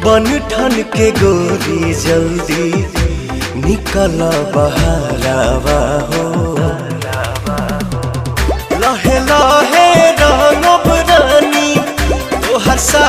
बन ठन के गोरी जल्दी निकल बहरावा हो। लहे लहे रंगब रानी तोहर सा